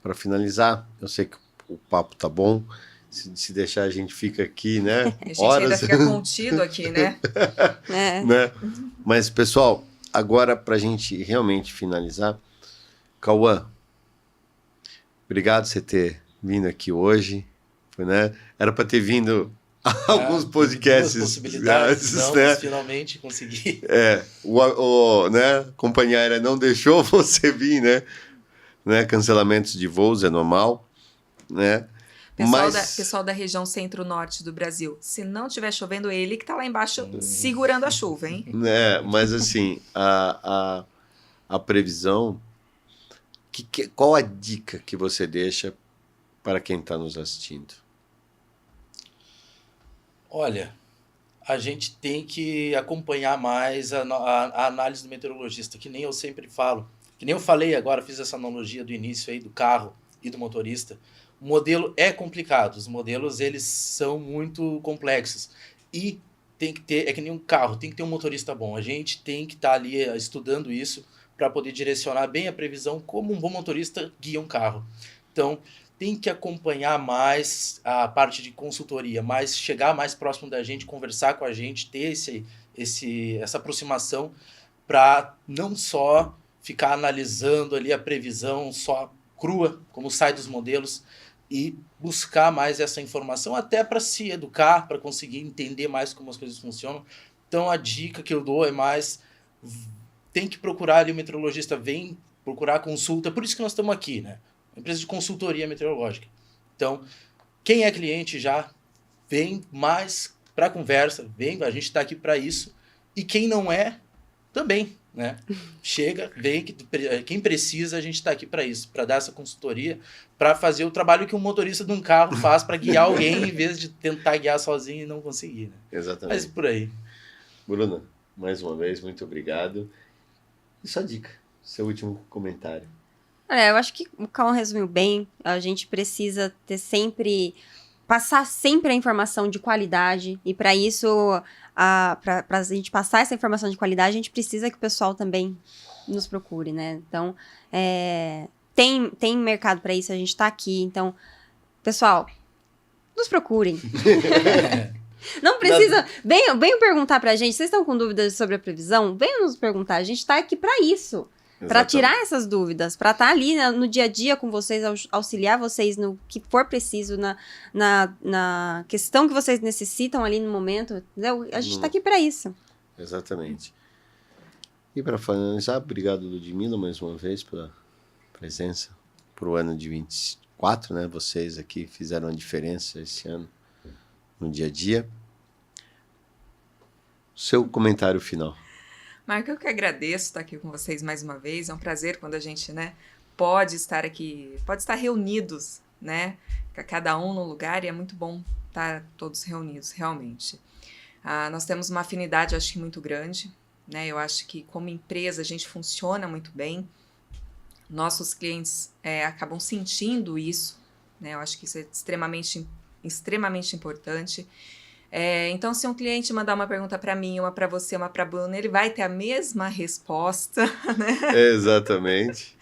para finalizar, eu sei que o papo tá bom. Se deixar, a gente fica aqui, né? A gente ainda fica contido aqui, né? Né? Mas, pessoal, agora pra gente realmente finalizar, Cauã, obrigado por você ter vindo aqui hoje, né? Era para ter vindo alguns podcasts possibilidades, antes, não, né? mas finalmente consegui. Né? A companhia aérea não deixou você vir, né? Cancelamentos de voos é normal, né? Pessoal da região centro-norte do Brasil, se não estiver chovendo, ele que tá lá embaixo segurando a chuva, hein? Mas assim, a previsão, qual a dica que você deixa para quem está nos assistindo? Olha, a gente tem que acompanhar mais a análise do meteorologista, que nem eu sempre falo. Que nem eu falei agora, fiz essa analogia do início aí do carro e do motorista. O modelo é complicado, os modelos eles são muito complexos e tem que ter, é que nem um carro, tem que ter um motorista bom. A gente tem que estar ali estudando isso para poder direcionar bem a previsão como um bom motorista guia um carro. Então, tem que acompanhar mais a parte de consultoria, chegar mais próximo da gente, conversar com a gente, ter essa aproximação para não só ficar analisando ali a previsão só crua, como sai dos modelos, e buscar mais essa informação até para se educar, para conseguir entender mais como as coisas funcionam. Então a dica que eu dou é mais, tem que procurar ali o meteorologista, vem procurar consulta, por isso que nós estamos aqui, né? Uma empresa de consultoria meteorológica. Então, quem é cliente já vem mais para conversa, vem, a gente está aqui para isso, e quem não é, também, né? Chega, vem, quem precisa, a gente está aqui para isso, para dar essa consultoria, para fazer o trabalho que um motorista de um carro faz para guiar alguém, em vez de tentar guiar sozinho e não conseguir, né? Exatamente. Mas por aí. Bruna, mais uma vez, muito obrigado. E sua dica, seu último comentário. Olha, eu acho que o Cauã resumiu bem. A gente precisa ter sempre... Passar sempre a informação de qualidade. E para isso, para a gente passar essa informação de qualidade, a gente precisa que o pessoal também nos procure, né? Então, tem mercado para isso, a gente está aqui. Então, pessoal, nos procurem. Não precisa... Venham perguntar pra gente. Vocês estão com dúvidas sobre a previsão? Venham nos perguntar. A gente está aqui para isso. Para tirar essas dúvidas, para estar ali no dia a dia com vocês, auxiliar vocês no que for preciso, na questão que vocês necessitam ali no momento. Entendeu? A gente está aqui para isso. Exatamente. E para finalizar, obrigado, Ludmila, mais uma vez pela presença para o ano de 24, né? Vocês aqui fizeram a diferença esse ano no dia a dia. Seu comentário final. Marco, eu que agradeço estar aqui com vocês mais uma vez. É um prazer quando a gente, né, pode estar aqui, pode estar reunidos, né, cada um no lugar, e é muito bom estar todos reunidos, realmente. Nós temos uma afinidade, acho que muito grande, né, eu acho que como empresa a gente funciona muito bem, nossos clientes acabam sentindo isso, né, eu acho que isso é extremamente importante. Então, se um cliente mandar uma pergunta para mim, uma para você, uma para a Bruna, ele vai ter a mesma resposta, né? Exatamente.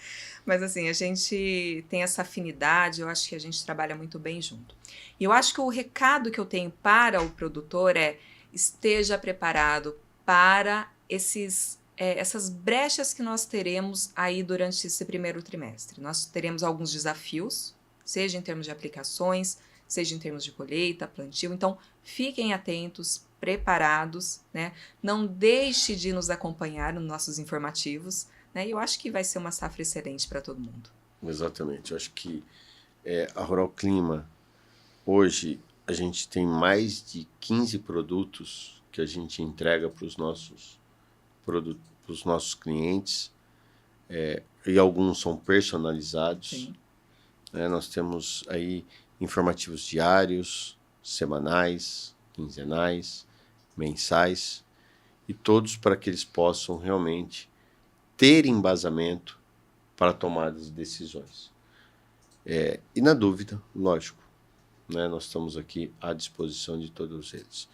Mas assim, a gente tem essa afinidade, eu acho que a gente trabalha muito bem junto. E eu acho que o recado que eu tenho para o produtor é: esteja preparado para essas brechas que nós teremos aí durante esse primeiro trimestre. Nós teremos alguns desafios, seja em termos de aplicações, seja em termos de colheita, plantio. Então, fiquem atentos, preparados, né? Não deixe de nos acompanhar nos nossos informativos, né? E eu acho que vai ser uma safra excelente para todo mundo. Exatamente. Eu acho que a Rural Clima, hoje, a gente tem mais de 15 produtos que a gente entrega para os nossos clientes, e alguns são personalizados. Sim. Nós temos aí informativos diários, semanais, quinzenais, mensais, e todos para que eles possam realmente ter embasamento para tomar as decisões. E na dúvida, lógico, né, nós estamos aqui à disposição de todos eles.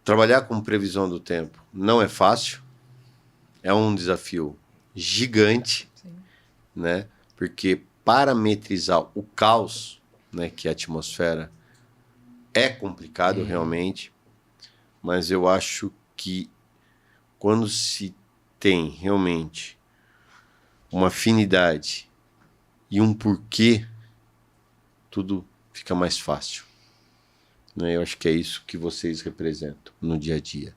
Trabalhar com previsão do tempo não é fácil, é um desafio gigante, Sim. né, porque parametrizar o caos, né, que a atmosfera é complicado realmente, mas eu acho que quando se tem realmente uma afinidade e um porquê, tudo fica mais fácil, né? Eu acho que é isso que vocês representam no dia a dia.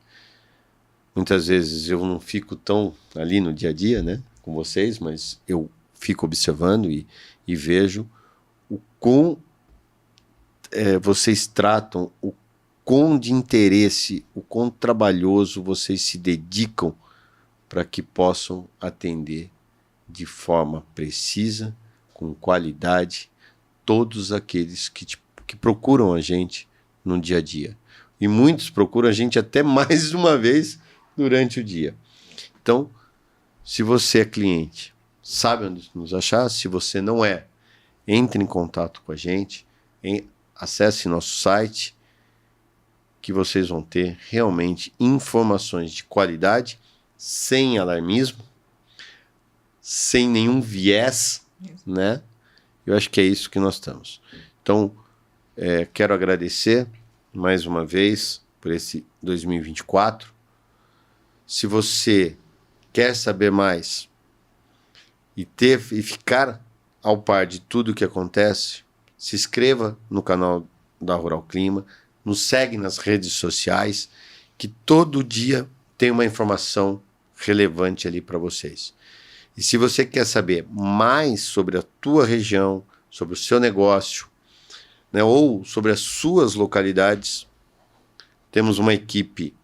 Muitas vezes eu não fico tão ali no dia a dia, né, com vocês, mas eu fico observando e vejo o quão vocês tratam, o quão de interesse, o quão trabalhoso vocês se dedicam para que possam atender de forma precisa, com qualidade, todos aqueles que procuram a gente no dia a dia. E muitos procuram a gente até mais de uma vez durante o dia. Então, se você é cliente, sabe onde nos achar. Se você não é, entre em contato com a gente, acesse nosso site, que vocês vão ter realmente informações de qualidade, sem alarmismo, sem nenhum viés, né? Eu acho que é isso que nós estamos. Então, quero agradecer mais uma vez por esse 2024. Se você quer saber mais, e ficar ao par de tudo que acontece, se inscreva no canal da Rural Clima, nos segue nas redes sociais, que todo dia tem uma informação relevante ali para vocês. E se você quer saber mais sobre a tua região, sobre o seu negócio, né, ou sobre as suas localidades, temos uma equipe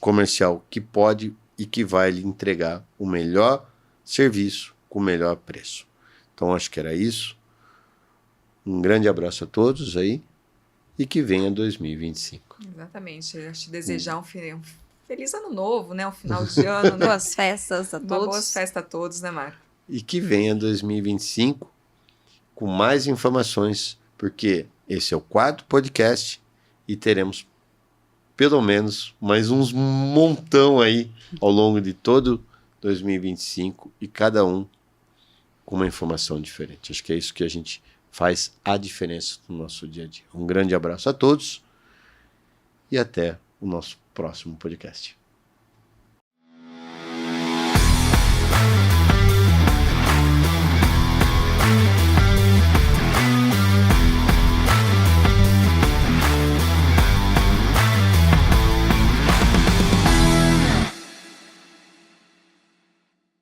comercial que pode e que vai lhe entregar o melhor serviço com o melhor preço. Então acho que era isso. Um grande abraço a todos aí e que venha 2025. Exatamente. Eu acho que desejar um feliz ano novo, né? Um final de ano, né? Boas festas a todos. Boas festas a todos, né, Mário? E que venha 2025 com mais informações, porque esse é o 4º podcast e teremos pelo menos mais uns montão aí ao longo de todo 2025 e cada um com uma informação diferente. Acho que é isso que a gente faz a diferença no nosso dia a dia. Um grande abraço a todos e até o nosso próximo podcast.